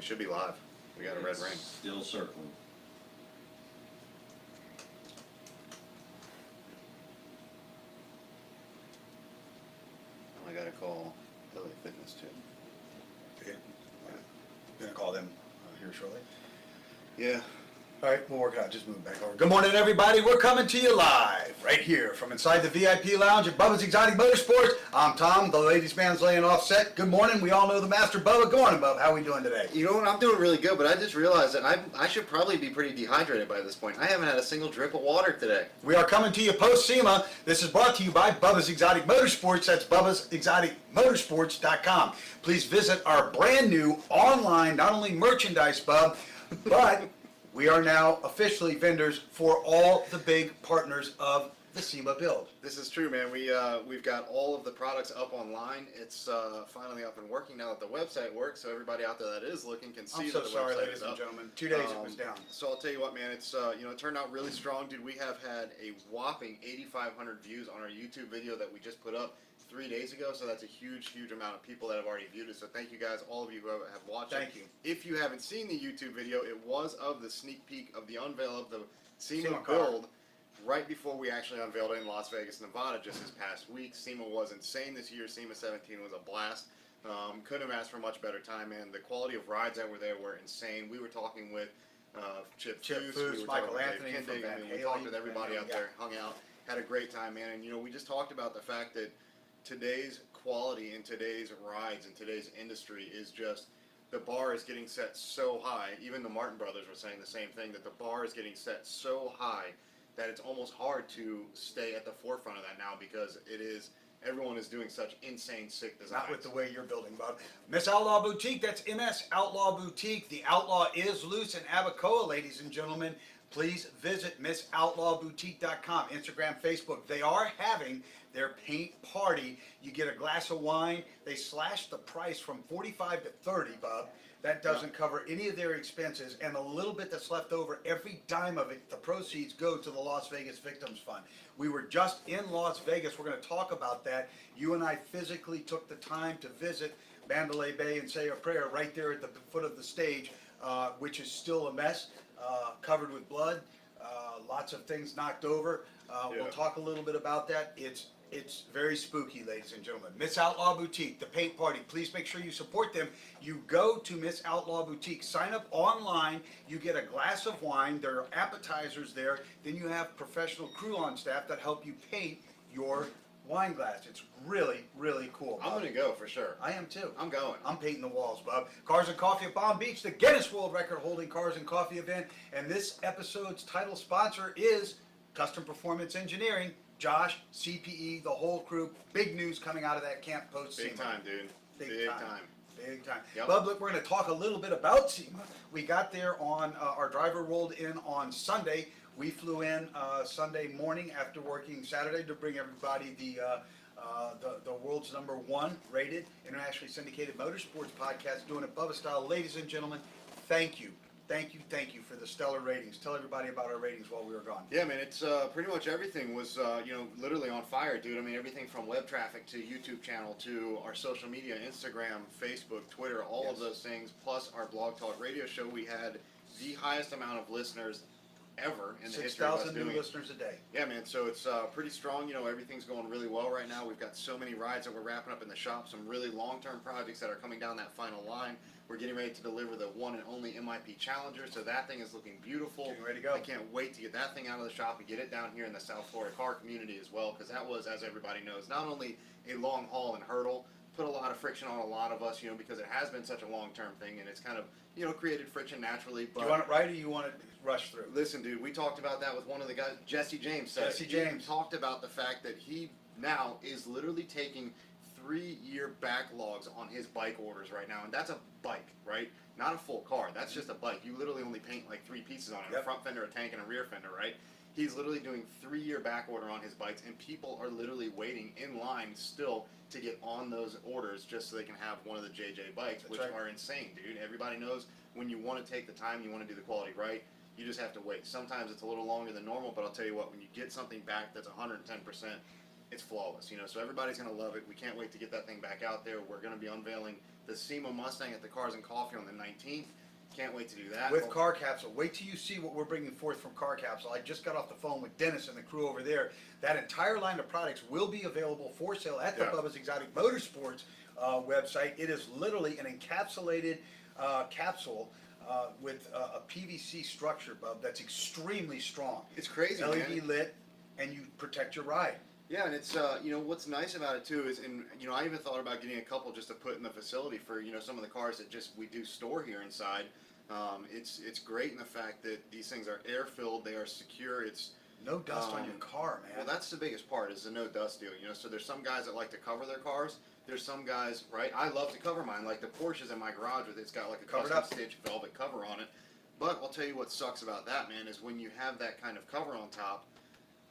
should be live. We got a red ring. Still circling. I got to call LA Fitness too. Okay. Gonna call them here shortly. Yeah. All right, we'll work it out. Just move back over. Good morning, everybody. We're coming to you live right here from inside the VIP lounge at Bubba's Exotic Motorsports. I'm Tom. The ladies' man's laying off set. Good morning. We all know the master Bubba. Good morning, Bubba. How are we doing today? You know what? I'm doing really good, but I just realized that I should probably be pretty dehydrated by this point. I haven't had a single drip of water today. We are coming to you post SEMA. This is brought to you by Bubba's Exotic Motorsports. That's Bubba'sExoticMotorsports.com. Please visit our brand new online, not only merchandise, Bub, but we are now officially vendors for all the big partners of the SEMA build. This is true, man. We've got all of the products up online. It's finally up and working now that the website works, so everybody out there that is looking can see I'm so that the sorry, website ladies is and up. gentlemen. 2 days it was down. So I'll tell you what, man. It's it turned out really strong, dude. We have had a whopping 8,500 views on our YouTube video that we just put up 3 days ago. So that's a huge amount of people that have already viewed it. So thank you guys, all of you who have watched it. Thank you. If you haven't seen the YouTube video, it was of the sneak peek of the unveil of the SEMA SEMA build right before we actually unveiled it in Las Vegas, Nevada, just this past week. SEMA was insane this year. SEMA 17 was a blast. Couldn't have asked for a much better time, man. The quality of rides that were there were insane. We were talking with Chip Foose, we were Michael talking Anthony with from Dave Van Kindig. We Halen, talked with everybody out yeah. there, hung out, had a great time, man. And we just talked about the fact that today's quality in today's rides in today's industry is just, the bar is getting set so high. Even the Martin brothers were saying the same thing, that the bar is getting set so high that it's almost hard to stay at the forefront of that now, because everyone is doing such insane sick designs. Not with the way you're building, Bob. Miss Outlaw Boutique, that's MS Outlaw Boutique. The Outlaw is loose in Abacoa, ladies and gentlemen. Please visit MissOutlawBoutique.com, Instagram, Facebook. They are having their paint party. You get a glass of wine. They slashed the price from $45 to $30, Bob. That doesn't cover any of their expenses, and a little bit that's left over, every dime of it, the proceeds go to the Las Vegas Victims Fund. We were just in Las Vegas. We're going to talk about that. You and I physically took the time to visit Mandalay Bay and say a prayer right there at the foot of the stage, which is still a mess, covered with blood, lots of things knocked over. We'll talk a little bit about that. It's very spooky, ladies and gentlemen. Miss Outlaw Boutique, the paint party. Please make sure you support them. You go to Miss Outlaw Boutique, sign up online. You get a glass of wine. There are appetizers there. Then you have professional crew on staff that help you paint your wine glass. It's really cool, Bob. I'm going to go for sure. I am too. I'm going. I'm painting the walls, Bob. Cars and Coffee at Palm Beach, the Guinness World Record holding Cars and Coffee event. And this episode's title sponsor is Custom Performance Engineering. Josh, CPE, the whole crew. Big news coming out of that camp post SEMA. Big time, dude. Big time. Big time. Yep. Bub, look, we're going to talk a little bit about SEMA. We got there on, our driver rolled in on Sunday. We flew in Sunday morning after working Saturday to bring everybody the world's #1 rated, internationally syndicated motorsports podcast, doing it Bubba style. Ladies and gentlemen, thank you. Thank you for the stellar ratings. Tell everybody about our ratings while we were gone. Yeah, man, it's pretty much everything was, literally on fire, dude. I mean, everything from web traffic to YouTube channel to our social media, Instagram, Facebook, Twitter, all of those things, plus our Blog Talk Radio show. We had the highest amount of listeners ever in the history of us 6,000 doing new it. listeners a day. Yeah, man, so it's pretty strong. Everything's going really well right now. We've got so many rides that we're wrapping up in the shop, some really long-term projects that are coming down that final line. We're getting ready to deliver the one and only MIP Challenger, so that thing is looking beautiful. Getting ready to go. I can't wait to get that thing out of the shop and get it down here in the South Florida car community as well, because that was, as everybody knows, not only a long haul and hurdle, put a lot of friction on a lot of us, because it has been such a long-term thing, and it's kind of, created friction naturally. But Do you want it right, or you want it rush through? listen, dude, we talked about that with one of the guys, Jesse James. Jesse James He talked about the fact that he now is literally taking 3-year backlogs on his bike orders right now, and that's a bike, right? Not a full car. That's just a bike. You literally only paint like 3 pieces on it: a front fender, a tank, and a rear fender, right? He's literally doing 3-year back order on his bikes, and people are literally waiting in line still to get on those orders just so they can have one of the JJ bikes, which are insane, dude. Everybody knows when you want to take the time, you want to do the quality right, you just have to wait. Sometimes it's a little longer than normal, but I'll tell you what, when you get something back that's 110%, it's flawless, so everybody's going to love it. We can't wait to get that thing back out there. We're going to be unveiling the SEMA Mustang at the Cars and Coffee on the 19th. Can't wait to do that. With Car Capsule. Wait till you see what we're bringing forth from Car Capsule. I just got off the phone with Dennis and the crew over there. That entire line of products will be available for sale at the Bubba's Exotic Motorsports website. It is literally an encapsulated capsule with a PVC structure, Bub, that's extremely strong. It's crazy, LED man. lit, and you protect your ride. Yeah, and it's, you know, what's nice about it too is, and, you know, I even thought about getting a couple just to put in the facility for, you know, some of the cars that just we do store here inside. It's great in the fact that these things are air filled, they are secure, it's no dust on your car, man. Well, that's the biggest part is the no dust deal, you know. So there's some guys that like to cover their cars. There's some guys, right? I love to cover mine, like the Porsches in my garage with it's got like a custom stitch velvet cover on it. But I'll tell you what sucks about that, man, is when you have that kind of cover on top,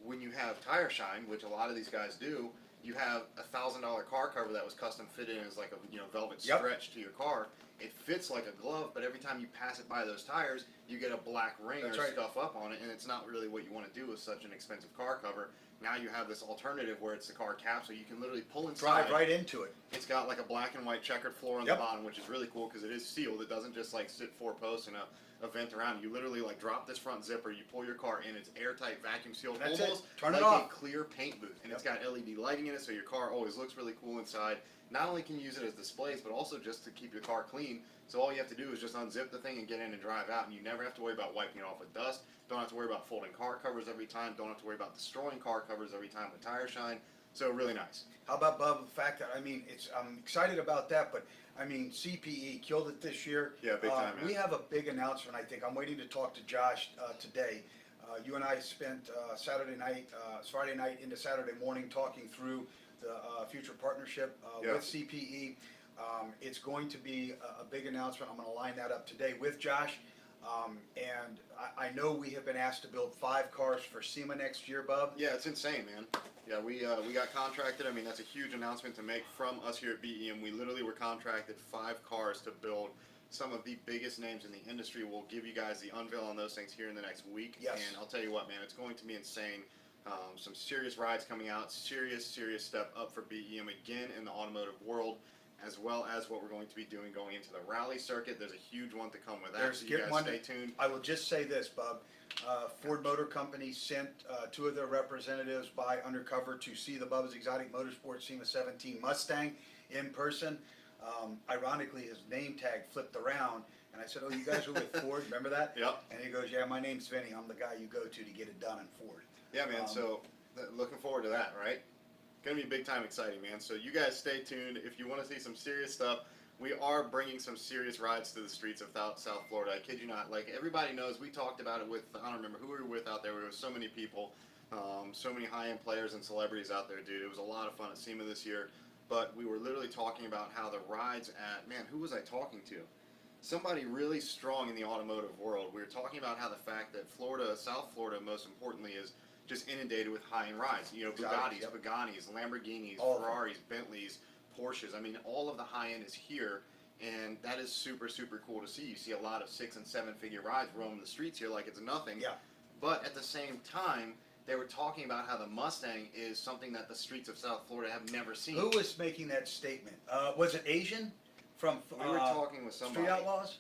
when you have tire shine, which a lot of these guys do, you have $1,000 car cover that was custom fitted in as like a, you know, velvet stretch to your car. It fits like a glove, but every time you pass it by those tires, you get a black ring or stuff up on it, and it's not really what you want to do with such an expensive car cover. Now you have this alternative where it's the car capsule. You can literally pull inside. Drive right into it. It's got like a black and white checkered floor on the bottom, which is really cool because it is sealed. It doesn't just like sit 4 posts and a vent around. You literally like drop this front zipper, you pull your car in, it's airtight, vacuum sealed, almost Turn like it off. a clear paint booth. And it's got LED lighting in it, so your car always looks really cool inside. Not only can you use it as displays, but also just to keep your car clean. So all you have to do is just unzip the thing and get in and drive out, and you never have to worry about wiping it off with dust. Don't have to worry about folding car covers every time. Don't have to worry about destroying car covers every time with tire shine. So really nice. How about, Bub, the fact that, I mean, I'm excited about that, but I mean, CPE killed it this year. Yeah, big time, man. We have a big announcement, I think. I'm waiting to talk to Josh today. You and I spent Friday night into Saturday morning talking through the future partnership with CPE. It's going to be a big announcement. I'm going to line that up today with Josh. And I know we have been asked to build 5 cars for SEMA next year, Bub. Yeah, it's insane, man. Yeah, we got contracted. I mean, that's a huge announcement to make from us here at BEM. We literally were contracted 5 cars to build some of the biggest names in the industry. We'll give you guys the unveil on those things here in the next week. Yes. And I'll tell you what, man, it's going to be insane. Some serious rides coming out, serious step up for BEM again in the automotive world, as well as what we're going to be doing going into the rally circuit. There's a huge one to come with that, so you guys stay tuned. I will just say this, Bub. Ford Motor Company sent 2 of their representatives by undercover to see the Bubba's Exotic Motorsports SEMA 17 Mustang in person. Ironically, his name tag flipped around, and I said, "Oh, you guys are with Ford, remember that?" Yep. And he goes, "Yeah, my name's Vinny. I'm the guy you go to get it done in Ford." Yeah, man, so looking forward to that, right? Gonna be big time exciting, man. So you guys stay tuned. If you want to see some serious stuff, we are bringing some serious rides to the streets of South Florida. I kid you not. Like, everybody knows, we talked about it with, I don't remember who we were with out there. We were with so many people, so many high-end players and celebrities out there, dude. It was a lot of fun at SEMA this year. But we were literally talking about how the rides at, man, who was I talking to? Somebody really strong in the automotive world. We were talking about how the fact that Florida, South Florida, most importantly, is just inundated with high-end rides. You know, Bugattis, Paganis, Lamborghinis, Ferraris, Bentleys, Porsches. I mean, all of the high-end is here, and that is super cool to see. You see a lot of 6- and 7-figure rides roaming the streets here like it's nothing. Yeah. But at the same time, they were talking about how the Mustang is something that the streets of South Florida have never seen. Who was making that statement? Was it Asian from We were talking with somebody. Street Outlaws?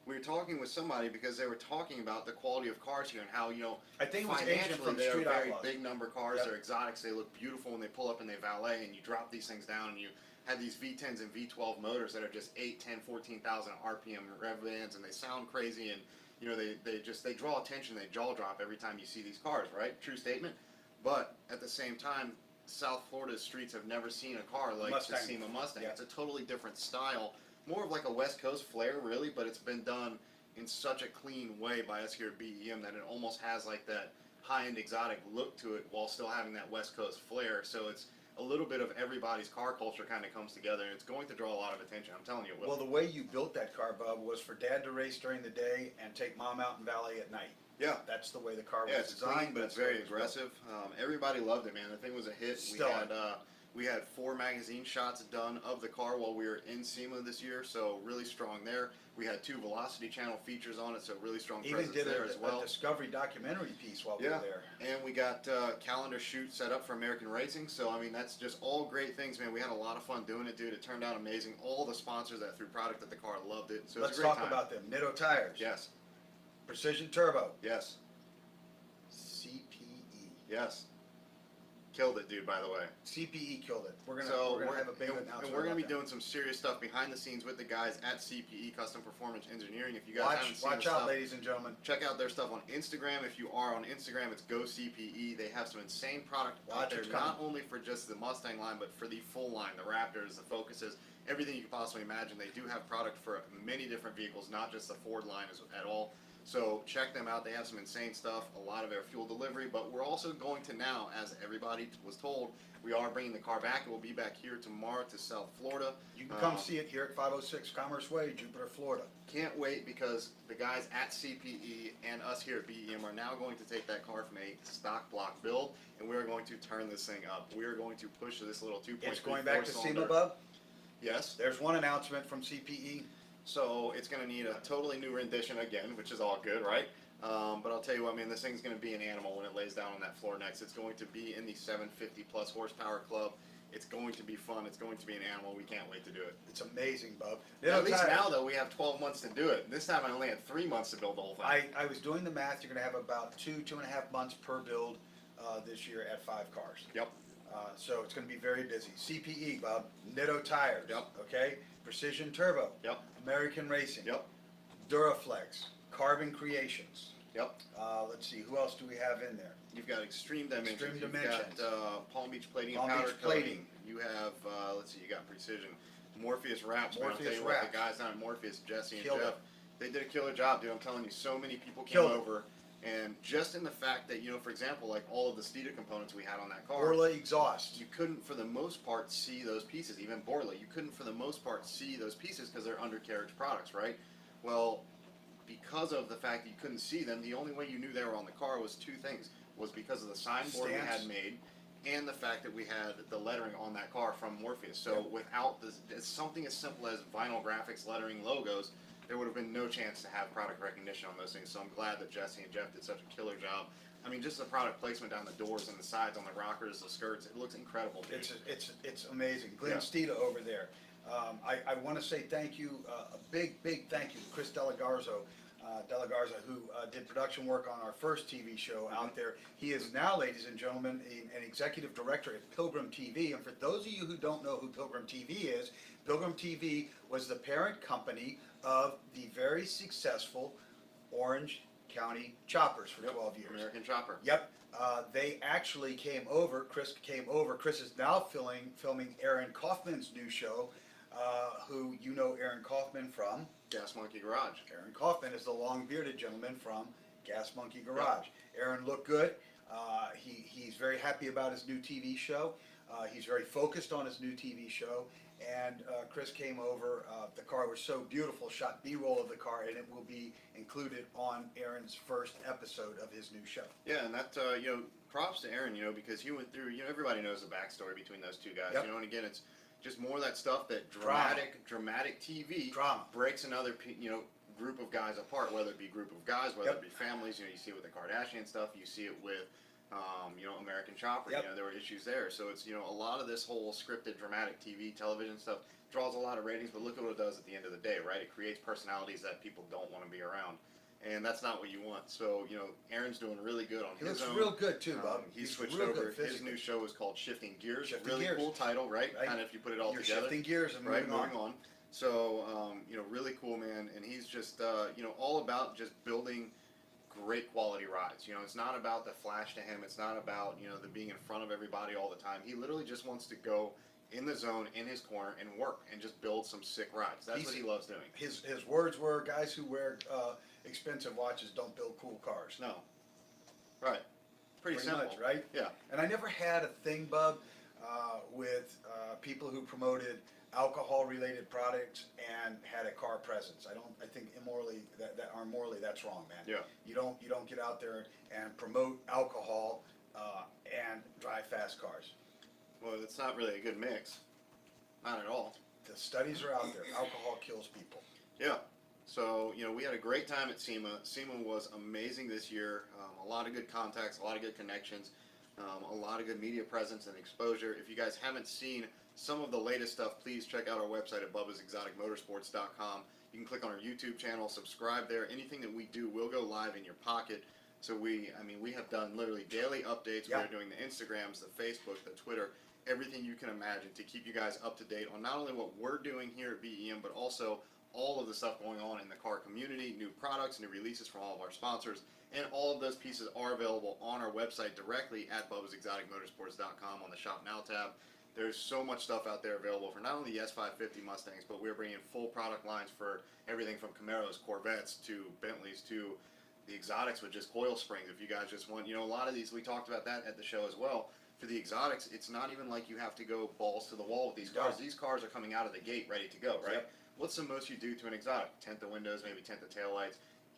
We were talking with somebody because they were talking about the quality of cars here and how, you know, I think it was Asian financially from they're Street very Outlaws. big number cars. They're exotics. They look beautiful when they pull up and they valet, and you drop these things down and you have these V10s and V12 motors that are just 8, 10, 14,000 RPM rev bands, and they sound crazy, and you know they draw attention. They jaw drop every time you see these cars, right? True statement. But at the same time, South Florida's streets have never seen a car like the SEMA Mustang. Yeah. It's a totally different style, more of like a West Coast flair, really, but it's been done in such a clean way by us here at BEM that it almost has like that high-end exotic look to it while still having that West Coast flair. So it's a little bit of everybody's car culture kind of comes together, and it's going to draw a lot of attention. I'm telling you it will. Well, the way you built that car, Bub, was for Dad to race during the day and take Mom out and valet at night. Yeah. That's the way the car was Yeah, it's designed. clean, but it's very aggressive. Everybody loved it, man. The thing was a hit. We had 4 magazine shots done of the car while we were in SEMA this year, so really strong there. We had 2 Velocity Channel features on it, so really strong Even presence did there a, as well. a Discovery documentary piece while we Yeah, were there. and we got calendar shoot set up for American Racing, so I mean that's just all great things, man. We had a lot of fun doing it, dude. It turned out amazing. All the sponsors that threw product at the car loved it, so it Let's was a great talk time. about them. Nitto Tires. Yes, Precision Turbo. yes, CPE. yes. Killed it, dude, by the way. CPE killed it. We're gonna have a big announcement. And we're gonna be about that. doing some serious stuff behind the scenes with the guys at CPE Custom Performance Engineering. If you guys haven't seen Watch the out, stuff, ladies and gentlemen. check out their stuff on Instagram. If you are on Instagram, it's Go CPE. They have some insane product out Watch there, what's not coming. only for just the Mustang line, but for the full line, the Raptors, the Focuses, everything you could possibly imagine. They do have product for many different vehicles, not just the Ford line at all. So check them out. They have some insane stuff, a lot of air fuel delivery, but we're also going to now, as everybody was told, we are bringing the car back. It will be back here tomorrow to South Florida. You can come see it here at 506 Commerce Way, Jupiter, Florida. Can't wait because the guys at CPE and us here at BEM are now going to take that car from a stock block build and we are going to turn this thing up. We are going to push this little 2.3 It's going back to cylinder. SEMA, Bub. Yes. There's one announcement from CPE. So it's going to need a totally new rendition again, which is all good, right? But I'll tell you what, man, this thing's going to be an animal when it lays down on that floor next. It's going to be in the 750 plus horsepower club. It's going to be fun. It's going to be an animal. We can't wait to do it. It's amazing, Bub. At least now, though, we have 12 months to do it. This time I only had 3 months to build the whole thing. I was doing the math. You're going to have about 2.5 months per build this year at 5 cars. Yep. So it's going to be very busy. CPE, Bob. Nitto Tires. Yep. Okay. Precision Turbo. Yep. American Racing. Yep. Duraflex. Carbon Creations. Yep. Let's see. Who else do we have in there? You've got Extreme Dimensions. Extreme You've Dimensions. got Palm Beach Plating Palm and Powder Beach Plating. Coating. You have, let's see, you got Precision. Morpheus Wraps. Man, I'll tell Morpheus you what, Wraps. the guys down at Morpheus, Jesse and Killed Jeff, it. they did a killer job, dude. I'm telling you, so many people came Killed it. over. And just in the fact that, you know, for example, like all of the Steeda components we had on that car, Orla exhaust. you couldn't for the most part see those pieces. Even Borla, you couldn't for the most part see those pieces because they're undercarriage products, right? Well, because of the fact that you couldn't see them, the only way you knew they were on the car was 2 things. Was because of the signboard we Stamps. had made and the fact that we had the lettering on that car from Morpheus. So Yep. without this, something as simple as vinyl graphics, lettering, logos, there would have been no chance to have product recognition on those things. So I'm glad that Jesse and Jeff did such a killer job. I mean, just the product placement down the doors and the sides on the rockers, the skirts, it looks incredible. Dude. It's amazing. Glenn Yeah. Steeda over there. I want to say thank you, a big thank you to Chris Delagarza, who did production work on our first TV show out there. He is now, ladies and gentlemen, an executive director at Pilgrim TV. And for those of you who don't know who Pilgrim TV is, Pilgrim TV was the parent company of the very successful Orange County Choppers for 12 years. American Chopper. Yep. They actually came over. Chris came over. Chris is now filming Aaron Kaufman's new show. Who you know Aaron Kaufman from? Gas Monkey Garage. Aaron Kaufman is the long bearded gentleman from Gas Monkey Garage. Aaron looked good. He's very happy about his new TV show. He's very focused on his new TV show. And Chris came over. The car was so beautiful. Shot B-roll of the car, and it will be included on Aaron's first episode of his new show. Yeah, and that you know, props to Aaron, you know, because he went through. You know, everybody knows the backstory between those two guys. Yep. You know, and again, it's just more of that stuff that Drama. dramatic TV Drama. breaks another group of guys apart. Whether it be group of guys, whether Yep. it be families. You know, you see it with the Kardashian stuff. You see it with American Chopper. Yep. You know, there were issues there. So it's a lot of this whole scripted dramatic TV, television stuff draws a lot of ratings. But look at what it does at the end of the day, right? It creates personalities that people don't want to be around. And that's not what you want. So, Aaron's doing really good on He his looks own. real good too, Bob. He's switched real over. good His physically. new show is called Shifting Gears. Shifting really Gears. cool title, right? Right. Kind of if you put it all You're together. shifting gears and Right, moving moving on. So, really cool, man. And he's just, all about just building great quality rides. It's not about the flash to him. It's not about, the being in front of everybody all the time. He literally just wants to go in the zone, in his corner, and work and just build some sick rides. That's what he loves doing. His words were, guys who wear expensive watches don't build cool cars. No. Right. Pretty simple. much, right? Yeah. And I never had a thing, Bub, with people who promoted alcohol-related products and had a car presence. I think immorally morally that's wrong, man. Yeah. You don't get out there and promote alcohol and drive fast cars. Well, it's not really a good mix. Not at all. The studies are out there. Alcohol kills people. Yeah. So, we had a great time at SEMA. SEMA was amazing this year. A lot of good contacts, a lot of good connections, a lot of good media presence and exposure. If you guys haven't seen some of the latest stuff, please check out our website at bubbasexoticmotorsports.com. You can click on our YouTube channel, subscribe there. Anything that we do will go live in your pocket. So we have done literally daily updates. Yeah. We're doing the Instagrams, the Facebook, the Twitter, everything you can imagine to keep you guys up to date on not only what we're doing here at BEM, but also all of the stuff going on in the car community, new products, new releases from all of our sponsors, and all of those pieces are available on our website directly at bubbasexoticmotorsports.com on the Shop Now tab. There's so much stuff out there available for not only the S550 Mustangs, but we're bringing full product lines for everything from Camaros, Corvettes, to Bentleys, to the exotics with just coil springs. If you guys just want, a lot of these, we talked about that at the show as well. For the exotics, it's not even like you have to go balls to the wall with these cars. No. These cars are coming out of the gate ready to go, right? Yep. What's the most you do to an exotic? Tint the windows, maybe tint the taillights.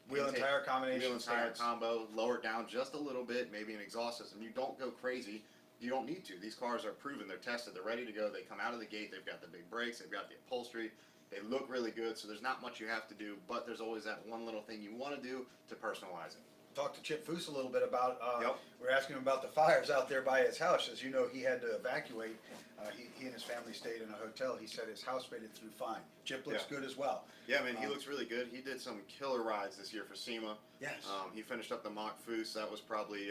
Wheel and tire combination. Wheel and tire stance. combo, lower it down just a little bit, maybe an exhaust system. You don't go crazy. You don't need to. These cars are proven. They're tested. They're ready to go. They come out of the gate. They've got the big brakes. They've got the upholstery. They look really good. So there's not much you have to do, but there's always that one little thing you want to do to personalize it. Talked to Chip Foose a little bit about, Yep. we were asking him about the fires out there by his house. As you know, he had to evacuate. He and his family stayed in a hotel. He said his house made it through fine. Chip looks good as well. Yeah, man, he looks really good. He did some killer rides this year for SEMA. Yes. He finished up the mock Foose. That was probably,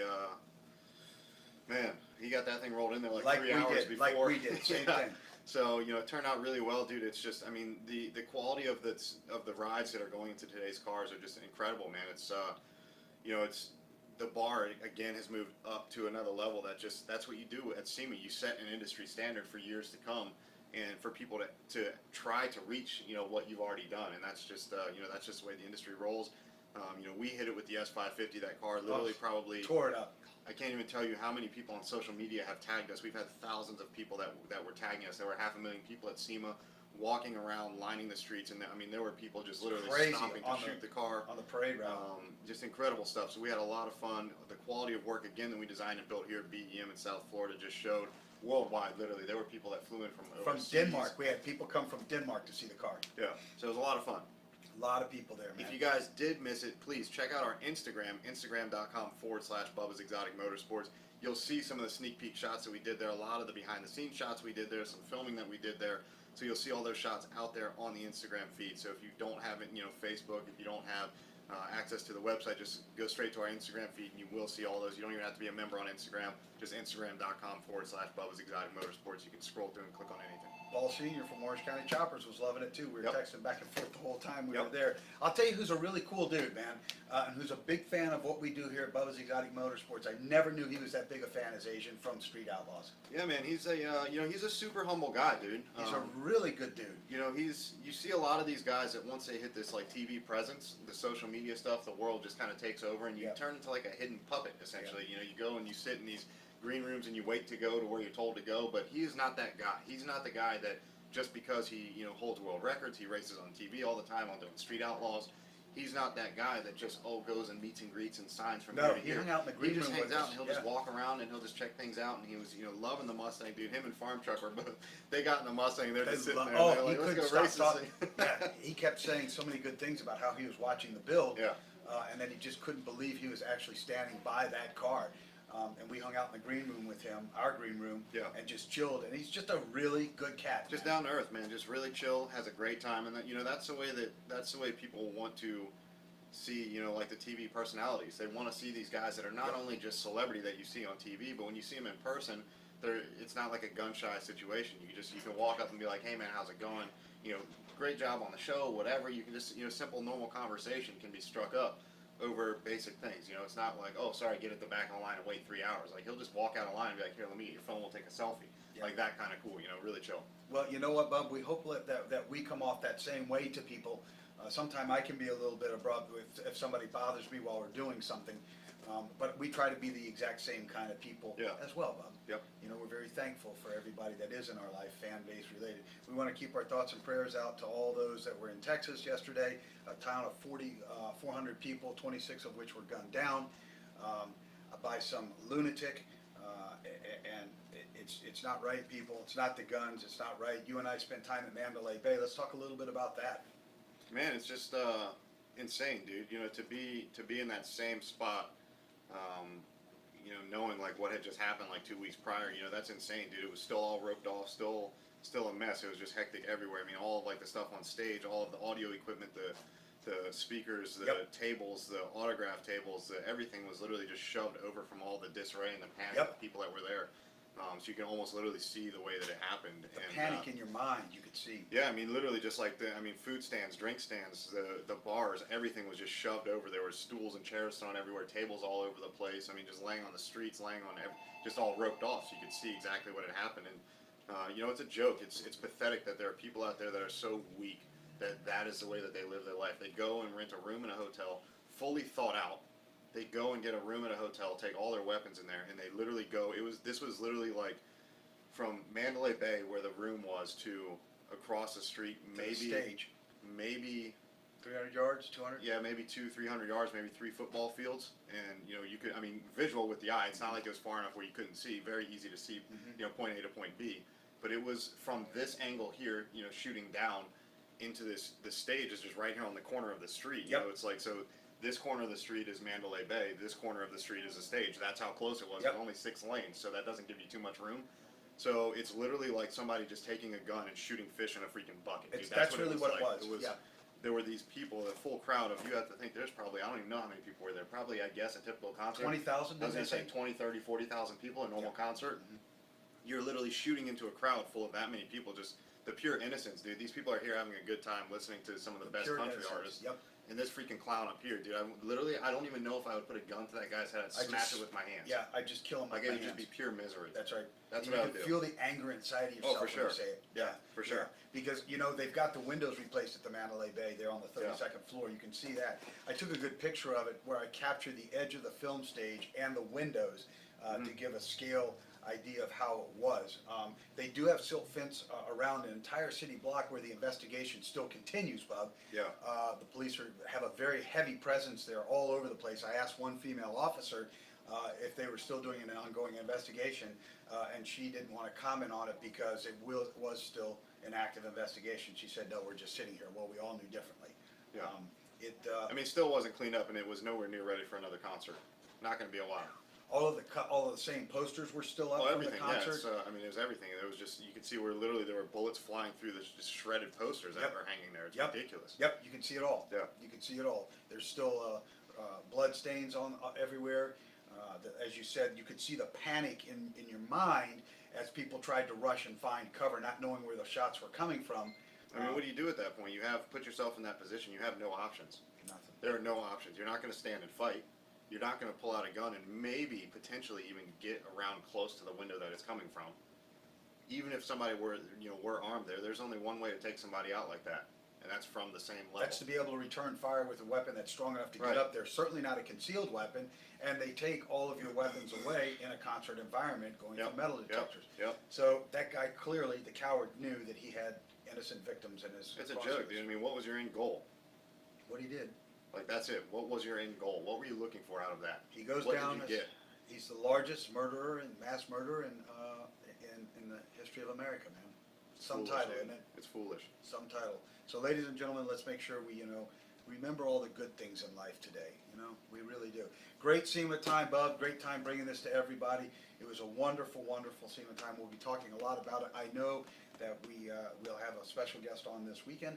man, he got that thing rolled in there like 3 hours before. Like we did, same thing. So, it turned out really well, dude. It's just, the quality of the rides that are going into today's cars are just incredible, man. It's, it's, the bar, again, has moved up to another level. That's what you do at SEMA. You set an industry standard for years to come, and for people to try to reach, what you've already done. And that's just, that's just the way the industry rolls. We hit it with the S550. That car literally probably tore it up. I can't even tell you how many people on social media have tagged us. We've had thousands of people that were tagging us. There were 500,000 people at SEMA walking around, lining the streets, and there were people just literally stopping to shoot the car on the parade route. Just incredible stuff. So we had a lot of fun. The quality of work, again, that we designed and built here at BEM in South Florida just showed worldwide. Literally, there were people that flew in from overseas. Denmark. We had people come from Denmark to see the car. Yeah, so it was a lot of fun. A lot of people there, man. If you guys did miss it, please check out our Instagram, instagram.com/Bubba's Exotic Motorsports. You'll see some of the sneak peek shots that we did there, a lot of the behind the scenes shots we did there, some filming that we did there. So you'll see all those shots out there on the Instagram feed. So if you don't have it, Facebook, if you don't have access to the website, just go straight to our Instagram feed and you will see all those. You don't even have to be a member on Instagram, just instagram.com/Bubba's Exotic Motorsports. You can scroll through and click on anything. Paul Sr. from Orange County Choppers was loving it too. We were texting back and forth the whole time we were Yep. there. I'll tell you who's a really cool dude, man, and who's a big fan of what we do here at Bubba's Exotic Motorsports. I never knew he was that big a fan as Asian from Street Outlaws. Yeah, man, he's a he's a super humble guy, dude. He's a really good dude. You see a lot of these guys that once they hit this like TV presence, the social media stuff, the world just kind of takes over, and you turn into like a hidden puppet essentially. You go and you sit in these green rooms and you wait to go to where you're told to go, but he is not that guy. He's not the guy that just because he holds world records, he races on TV all the time on doing Street Outlaws. He's not that guy that just goes and meets and greets and signs from here to here. Hung out in the green He just room hangs with out us. and he'll just walk around and he'll just check things out. And he was loving the Mustang, dude. Him and Farm Truck were both. They got in the Mustang and they're just sitting there. Oh, and he like, couldn't let's go stop race talking. this thing. Yeah, he kept saying so many good things about how he was watching the build. Yeah. And then he just couldn't believe he was actually standing by that car. And we hung out in the green room with him, our green room, and just chilled. And he's just a really good cat. Just down to earth, man. Just really chill, has a great time, and that's the way people want to see, like the TV personalities. They want to see these guys that are not only just celebrity that you see on TV, but when you see them in person, it's not like a gun shy situation. You can walk up and be like, hey man, how's it going? Great job on the show, whatever. You can just simple normal conversation can be struck up over basic things. It's not like, oh, sorry, get at the back of the line and wait 3 hours. Like, he'll just walk out of line and be like, here, let me get your phone, we'll take a selfie. Like, that kind of cool, really chill. Well, you know what, Bub? We hope that we come off that same way to people. Sometimes I can be a little bit abrupt if somebody bothers me while we're doing something. But we try to be the exact same kind of people as well, Bub. Yep. We're very thankful for everybody that is in our life, fan base related. We want to keep our thoughts and prayers out to all those that were in Texas yesterday, a town of 400 people, 26 of which were gunned down by some lunatic. And It's not right, people. It's not the guns. It's not right. You and I spent time at Mandalay Bay. Let's talk a little bit about that. Man, it's just insane, dude. You know, to be in that same spot, you know, knowing like what had just happened like 2 weeks prior, you know, that's insane, dude. It was still all roped off, still a mess. It was just hectic everywhere. I mean, all of like the stuff on stage, all of the audio equipment, the speakers, the tables, the autograph tables, everything was literally just shoved over from all the disarray and the panic of the people that were there. So you can almost literally see the way that it happened. The panic in your mind, you could see. Yeah, I mean, literally just like food stands, drink stands, the bars, everything was just shoved over. There were stools and chairs thrown everywhere, tables all over the place. I mean, just laying on the streets, just all roped off, so you could see exactly what had happened. And you know, it's a joke. It's pathetic that there are people out there that are so weak that is the way that they live their life. They go and rent a room in a hotel, fully thought out. They go and get a room at a hotel, take all their weapons in there, and they literally go. This was literally like from Mandalay Bay, where the room was, to across the street, maybe 300 yards, 200. Yeah, maybe 200-300 yards, maybe 3 football fields, and you know, you could. I mean, visual with the eye. It's not like it was far enough where you couldn't see. Very easy to see. You know, point A to point B. But it was from this angle here, you know, shooting down into the stage is just right here on the corner of the street. You know, it's like, so this corner of the street is Mandalay Bay, this corner of the street is a stage. That's how close it was. It's only 6 lanes, so that doesn't give you too much room. So it's literally like somebody just taking a gun and shooting fish in a freaking bucket. Dude. That's really what it was. There were these people, a full crowd of, you have to think, there's probably, I don't even know how many people were there, probably, I guess, a typical concert. 20,000? I was going to say 20, 30, 40,000 people, a normal concert. You're literally shooting into a crowd full of that many people, just the pure innocence, dude. These people are here having a good time listening to some of the best country artists. And this freaking clown up here, dude. I don't even know if I would put a gun to that guy's head. I'd smash it with my hands. Yeah, I'd just kill him with my hands. Like, it would just be pure misery. That's right. That's what I would do. You can feel the anger inside of yourself for sure. when you say it. Yeah, for sure. Because, you know, they've got the windows replaced at the Mandalay Bay. They're on the 32nd floor. You can see that. I took a good picture of it where I captured the edge of the film stage and the windows to give a scale idea of how it was. They do have silt fence around an entire city block where the investigation still continues, Bub. Yeah. The police have a very heavy presence there all over the place. I asked one female officer if they were still doing an ongoing investigation, and she didn't want to comment on it because it was still an active investigation. She said, no, we're just sitting here. Well, we all knew differently. Yeah. I mean, it still wasn't cleaned up, and it was nowhere near ready for another concert. Not going to be a while. All of the same posters were still up from the concert. Yeah, I mean, it was everything. It was just, you could see where literally there were bullets flying through the just shredded posters that were hanging there. It's ridiculous. Yep, you can see it all. Yeah, you can see it all. There's still blood stains on everywhere. As you said, you could see the panic in your mind as people tried to rush and find cover, not knowing where the shots were coming from. I mean, what do you do at that point? You have put yourself in that position. You have no options. Nothing. There are no options. You're not going to stand and fight. You're not going to pull out a gun and maybe potentially even get around close to the window that it's coming from. Even if somebody were armed there, there's only one way to take somebody out like that, and that's from the same level. That's to be able to return fire with a weapon that's strong enough to get up there. Certainly not a concealed weapon, and they take all of your weapons away in a concert environment going through metal detectors. So that guy clearly, the coward, knew that he had innocent victims in his. It's a joke, dude. I mean, what was your end goal? What he did. Like, that's it. What was your end goal? What were you looking for out of that? He goes down as, he's the largest murderer and mass murderer in the history of America, man. Some title, isn't it? It's foolish. Some title. So, ladies and gentlemen, let's make sure we, remember all the good things in life today. We really do. Great SEMA time, Bub. Great time bringing this to everybody. It was a wonderful, wonderful SEMA time. We'll be talking a lot about it. I know that we'll have a special guest on this weekend.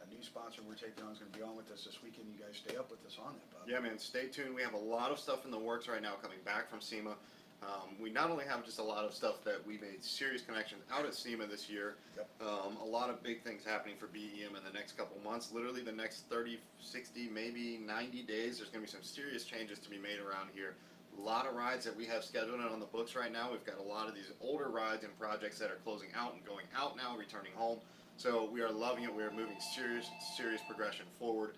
A new sponsor we're taking on is going to be on with us this weekend. You guys stay up with us on that, Bob. Yeah, man, stay tuned. We have a lot of stuff in the works right now coming back from SEMA. We not only have just a lot of stuff that we made serious connections out at SEMA this year, a lot of big things happening for BEM in the next couple months. Literally the next 30, 60, maybe 90 days, there's going to be some serious changes to be made around here. A lot of rides that we have scheduled on the books right now. We've got a lot of these older rides and projects that are closing out and going out now, returning home. So we are loving it. We are moving serious progression forward,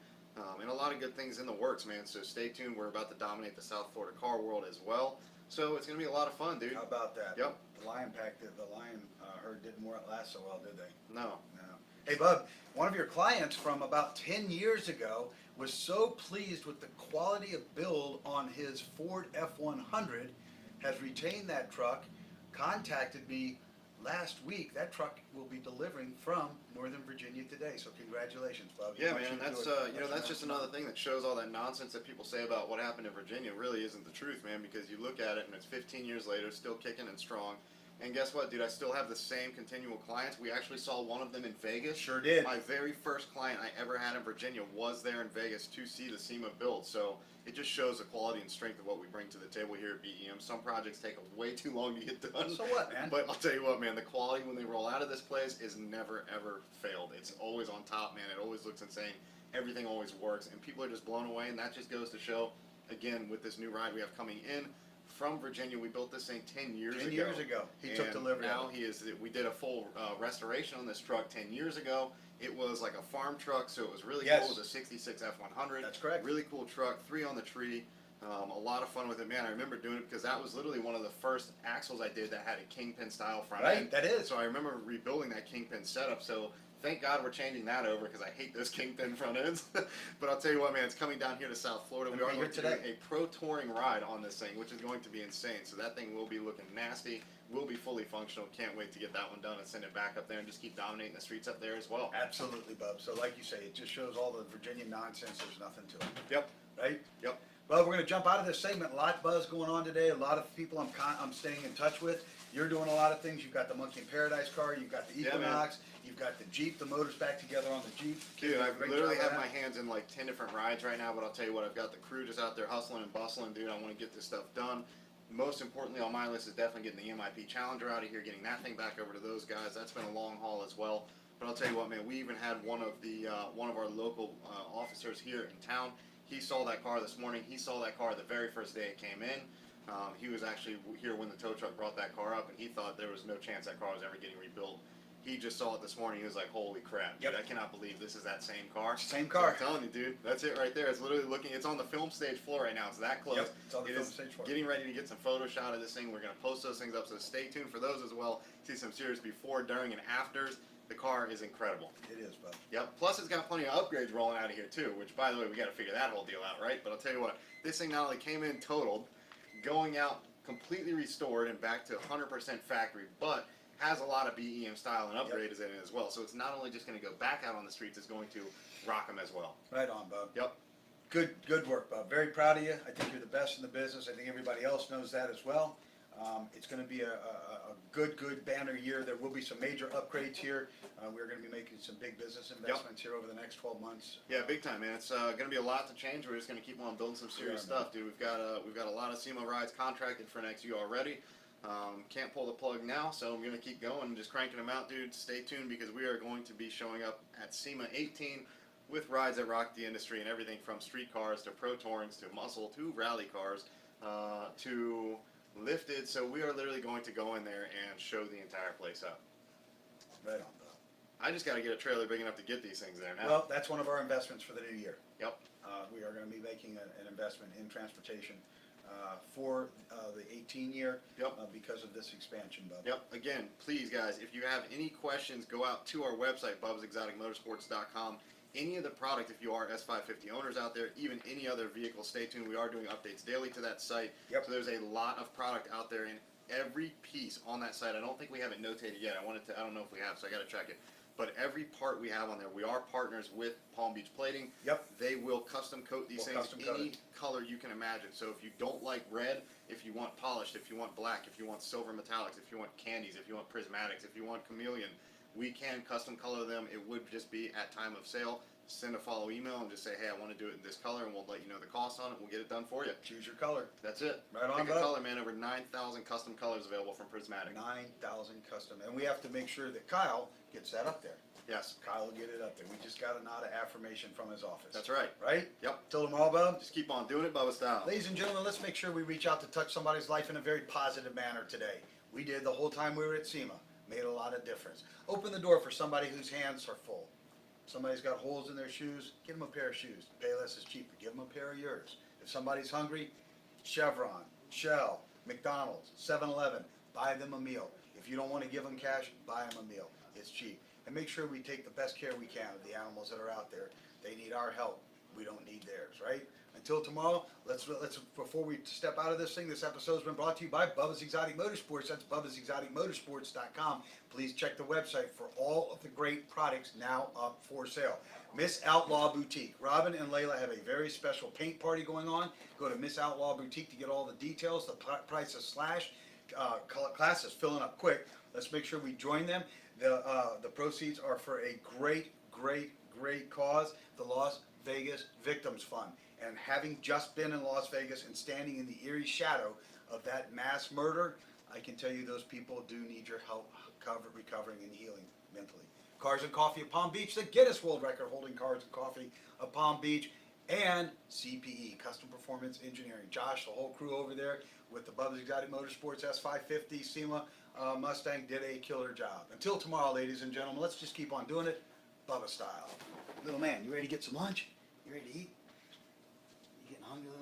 and a lot of good things in the works, man. So stay tuned. We're about to dominate the South Florida car world as well. So it's going to be a lot of fun, dude. How about that? Yep. The Lion herd didn't last so well, did they? No. Hey, Bub, one of your clients from about 10 years ago was so pleased with the quality of build on his Ford F-100, has retained that truck, contacted me last week. That truck will be delivering from Northern Virginia today. So congratulations, Bub. Yeah, man, that's that's just another thing that shows all that nonsense that people say about what happened in Virginia really isn't the truth, man, because you look at it and it's 15 years later, still kicking and strong. And guess what, dude? I still have the same continual clients. We actually saw one of them in Vegas. Sure did. My very first client I ever had in Virginia was there in Vegas to see the SEMA build. So it just shows the quality and strength of what we bring to the table here at BEM. Some projects take way too long to get done. So what, man? But I'll tell you what, man, the quality when they roll out of this place is never, ever failed. It's always on top, man. It always looks insane. Everything always works. And people are just blown away. And that just goes to show, again, with this new ride we have coming in, from Virginia. We built this thing 10 years ago. 10 years ago. He took delivery. Now we did a full restoration on this truck 10 years ago. It was like a farm truck, so it was really cool. It was a 66 F100. That's correct. Really cool truck, 3 on the tree. A lot of fun with it, man. I remember doing it because that was literally one of the first axles I did that had a kingpin style front end. Right, that is. So I remember rebuilding that kingpin setup. So thank God we're changing that over because I hate those kingpin front ends. But I'll tell you what, man, it's coming down here to South Florida. We are going to do a pro touring ride on this thing, which is going to be insane. So that thing will be looking nasty, will be fully functional. Can't wait to get that one done and send it back up there and just keep dominating the streets up there as well. Absolutely, Bub. So like you say, it just shows all the Virginia nonsense. There's nothing to it. Yep. Right? Yep. Well, we're going to jump out of this segment. A lot of buzz going on today. A lot of people I'm staying in touch with. You're doing a lot of things. You've got the Monkey in Paradise car. You've got the Equinox. You've got the Jeep. The motor's back together on the Jeep. Dude, I literally have my hands in like 10 different rides right now, but I'll tell you what, I've got the crew just out there hustling and bustling, dude. I want to get this stuff done. Most importantly on my list is definitely getting the MIP Challenger out of here, getting that thing back over to those guys. That's been a long haul as well. But I'll tell you what, man, we even had one of our local officers here in town. He saw that car this morning. He saw that car the very first day it came in. He was actually here when the tow truck brought that car up, and he thought there was no chance that car was ever getting rebuilt. He just saw it this morning. He was like, holy crap, dude, I cannot believe this is that same car. Same car. So I'm telling you, dude, that's it right there. It's literally looking, it's on the film stage floor right now. It's that close. Yep, it's on the film stage floor. Getting ready to get some photo shot of this thing. We're going to post those things up, so stay tuned for those as well. See some serious before, during, and afters. The car is incredible. It is, Bub. Yep. Plus, it's got plenty of upgrades rolling out of here, too, which, by the way, we got to figure that whole deal out, right? But I'll tell you what, this thing not only came in totaled, going out completely restored and back to 100% factory, but has a lot of BEM style and upgrades in it as well. So it's not only just going to go back out on the streets, it's going to rock them as well. Right on, Bub. Yep. Good work, Bub. Very proud of you. I think you're the best in the business. I think everybody else knows that as well. It's going to be a good banner year. There will be some major upgrades here. We're going to be making some big business investments here over the next 12 months. Yeah, big time, man. It's going to be a lot to change. We're just going to keep on building some serious stuff, dude. We've got a lot of SEMA rides contracted for next year already. Can't pull the plug now, so I'm going to keep going and just cranking them out, dude. Stay tuned because we are going to be showing up at SEMA 18 with rides that rock the industry and everything from street cars to pro tourings to muscle to rally cars to lifted. So we are literally going to go in there and show the entire place up. Right on, Bob. I just got to get a trailer big enough to get these things there now. Well, that's one of our investments for the new year. Yep. We are going to be making an investment in transportation for the 18 year because of this expansion, Bub. Yep. Again, please, guys, if you have any questions, go out to our website, bubbsexoticmotorsports.com. Any of the product, if you are S550 owners out there, even any other vehicle, stay tuned. We are doing updates daily to that site. Yep. So there's a lot of product out there in every piece on that site. I don't think we have it notated yet. I don't know if we have, so I got to check it. But every part we have on there, we are partners with Palm Beach Plating. Yep. They will custom coat these things any color you can imagine. So if you don't like red, if you want polished, if you want black, if you want silver metallics, if you want candies, if you want prismatics, if you want chameleon, we can custom color them. It would just be at time of sale. Send a follow email and just say, hey, I want to do it in this color, and we'll let you know the cost on it. We'll get it done for you. Choose your color. That's it. Right on, Pick a Bub. color, man. Over 9,000 custom colors available from Prismatic. 9,000 custom. And we have to make sure that Kyle gets that up there. Yes. Kyle will get it up there. We just got a nod of affirmation from his office. That's right. Right? Yep. Till tomorrow, Bub. Just keep on doing it, Bubba style. Ladies and gentlemen, let's make sure we reach out to touch somebody's life in a very positive manner today. We did the whole time we were at SEMA. Made a lot of difference. Open the door for somebody whose hands are full. Somebody's got holes in their shoes, give them a pair of shoes. Payless is cheaper. Give them a pair of yours. If somebody's hungry, Chevron, Shell, McDonald's, 7-Eleven, buy them a meal. If you don't want to give them cash, buy them a meal. It's cheap. And make sure we take the best care we can of the animals that are out there. They need our help. We don't need theirs, right? Until tomorrow, let's before we step out of this thing, this episode's been brought to you by Bubba's Exotic Motorsports. That's BubbasExoticMotorsports.com. Please check the website for all of the great products now up for sale. Miss Outlaw Boutique. Robin and Layla have a very special paint party going on. Go to Miss Outlaw Boutique to get all the details. The price is slashed. Class is filling up quick. Let's make sure we join them. The proceeds are for a great cause, the Las Vegas Victims Fund. And having just been in Las Vegas and standing in the eerie shadow of that mass murder, I can tell you those people do need your help recovering and healing mentally. Cars and Coffee of Palm Beach, the Guinness World Record holding Cars and Coffee of Palm Beach, and CPE, Custom Performance Engineering. Josh, the whole crew over there with the Bubba's Exotic Motorsports S550 SEMA Mustang did a killer job. Until tomorrow, ladies and gentlemen, let's just keep on doing it Bubba style. Little man, you ready to get some lunch? You ready to eat? You getting hungry, little